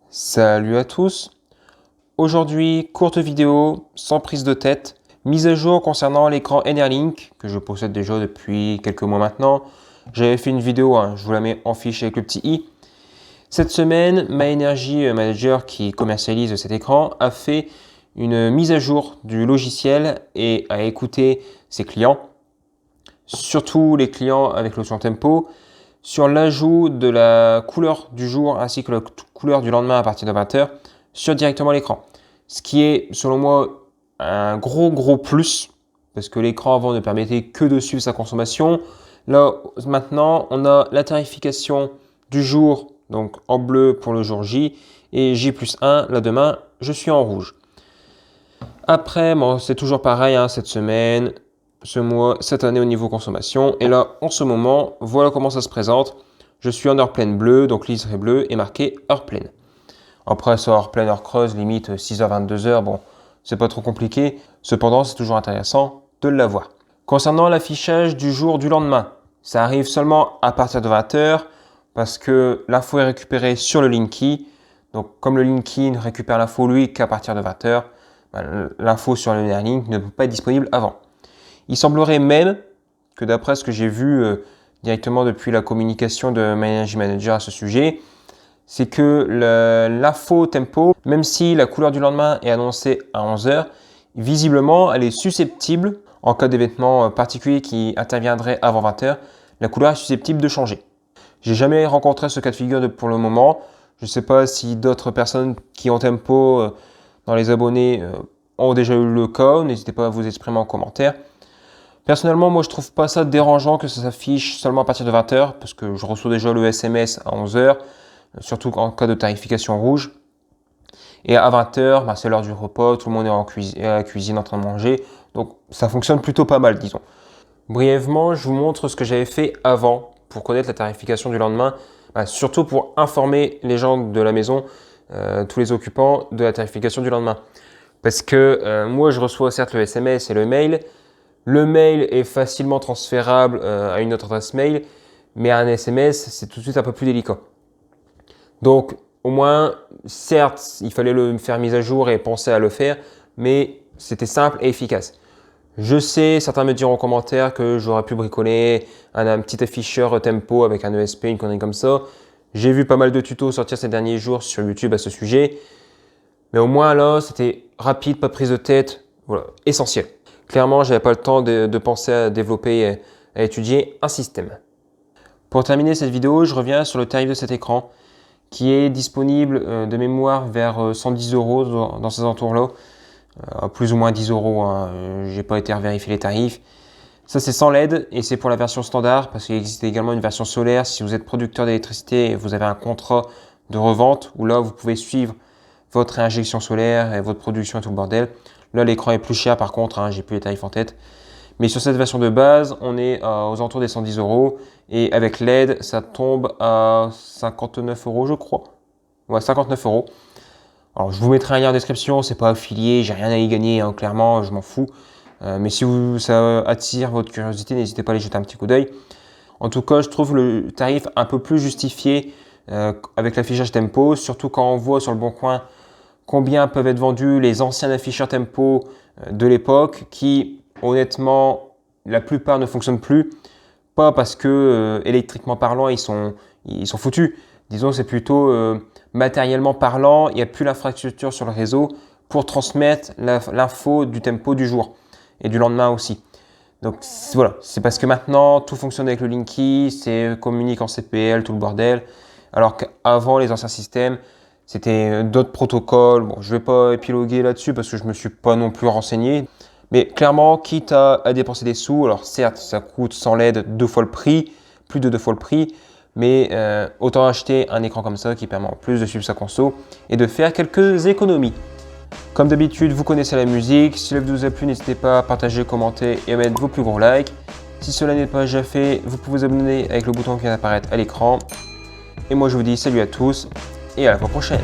Salut à tous. Aujourd'hui, courte vidéo, sans prise de tête, mise à jour concernant l'écran Enerlink que je possède déjà depuis quelques mois maintenant. J'avais fait une vidéo, je vous la mets en fiche avec le petit i. Cette semaine, MyEnergy Manager qui commercialise cet écran a fait une mise à jour du logiciel et a écouté ses clients, surtout les clients avec l'option Tempo, sur l'ajout de la couleur du jour ainsi que la couleur du lendemain à partir de 20 h sur directement l'écran. Ce qui est, selon moi, un gros plus, parce que l'écran avant ne permettait que de suivre sa consommation. Là, maintenant, on a la tarification du jour, donc en bleu pour le jour J, et J+1, là demain, je suis en rouge. Après, bon, c'est toujours pareil, cette semaine, ce mois, cette année au niveau consommation. Et là, en ce moment, voilà comment ça se présente. Je suis en heure pleine bleue, donc liseré bleu et marqué heure pleine. Après, ça heure pleine, heure creuse, limite 6h, 22h, bon, c'est pas trop compliqué. Cependant, c'est toujours intéressant de l'avoir. Concernant l'affichage du jour du lendemain, ça arrive seulement à partir de 20h parce que l'info est récupérée sur le Linky. Donc, comme le Linky ne récupère l'info, lui, qu'à partir de 20h, l'info sur le Enerlink ne peut pas être disponible avant. Il semblerait même que d'après ce que j'ai vu directement depuis la communication de MyEnergy Manager à ce sujet, c'est que l'info tempo, même si la couleur du lendemain est annoncée à 11 h, visiblement elle est susceptible, en cas d'événement particulier qui interviendrait avant 20 h, la couleur est susceptible de changer. J'ai jamais rencontré ce cas de figure pour le moment. Je ne sais pas si d'autres personnes qui ont tempo dans les abonnés ont déjà eu le cas. N'hésitez pas à vous exprimer en commentaire. Personnellement, moi je trouve pas ça dérangeant que ça s'affiche seulement à partir de 20 h, parce que je reçois déjà le SMS à 11 h, surtout en cas de tarification rouge. Et à 20 h, c'est l'heure du repas, tout le monde est à la cuisine en train de manger, donc ça fonctionne plutôt pas mal, disons. Brièvement, je vous montre ce que j'avais fait avant pour connaître la tarification du lendemain, surtout pour informer les gens de la maison, tous les occupants, de la tarification du lendemain. Parce que moi je reçois certes le SMS et le mail. Le mail est facilement transférable à une autre adresse mail, mais un SMS, c'est tout de suite un peu plus délicat. Donc, au moins, certes, il fallait le faire mise à jour et penser à le faire, mais c'était simple et efficace. Je sais, certains me diront en commentaire que j'aurais pu bricoler un petit afficheur tempo avec un ESP, une connerie comme ça. J'ai vu pas mal de tutos sortir ces derniers jours sur YouTube à ce sujet. Mais au moins là, c'était rapide, pas de prise de tête, voilà, essentiel. Clairement, je n'avais pas le temps de penser à développer et à étudier un système. Pour terminer cette vidéo, je reviens sur le tarif de cet écran qui est disponible de mémoire vers 110 € dans ces entours-là, plus ou moins 10 €. Je n'ai pas été vérifier les tarifs. Ça, c'est sans LED et c'est pour la version standard parce qu'il existe également une version solaire. Si vous êtes producteur d'électricité et vous avez un contrat de revente où là, vous pouvez suivre votre réinjection solaire et votre production et tout le bordel. Là, l'écran est plus cher par contre, j'ai plus les tarifs en tête. Mais sur cette version de base, on est aux alentours des 110 € et avec LED, ça tombe à 59 € je crois. Ouais, 59 €. Alors, je vous mettrai un lien en description, c'est pas affilié, j'ai rien à y gagner, clairement, je m'en fous. Mais si ça attire votre curiosité, n'hésitez pas à aller jeter un petit coup d'œil. En tout cas, je trouve le tarif un peu plus justifié avec l'affichage tempo, surtout quand on voit sur le Bon Coin combien peuvent être vendus les anciens afficheurs tempo de l'époque qui, honnêtement, la plupart ne fonctionnent plus. Pas parce que électriquement parlant, ils sont foutus. Disons, c'est plutôt matériellement parlant, il n'y a plus l'infrastructure sur le réseau pour transmettre l'info du tempo du jour et du lendemain aussi. Donc voilà, c'est parce que maintenant tout fonctionne avec le Linky, c'est communique en CPL, tout le bordel. Alors qu'avant les anciens systèmes, c'était d'autres protocoles. Bon, je ne vais pas épiloguer là-dessus parce que je ne me suis pas non plus renseigné. Mais clairement, quitte à dépenser des sous, alors certes, ça coûte sans LED plus de 2 fois le prix, mais autant acheter un écran comme ça qui permet en plus de suivre sa conso et de faire quelques économies. Comme d'habitude, vous connaissez la musique. Si la vidéo vous a plu, n'hésitez pas à partager, commenter et à mettre vos plus gros likes. Si cela n'est pas déjà fait, vous pouvez vous abonner avec le bouton qui vient d'apparaître à l'écran. Et moi, je vous dis salut à tous et à la fois prochaine.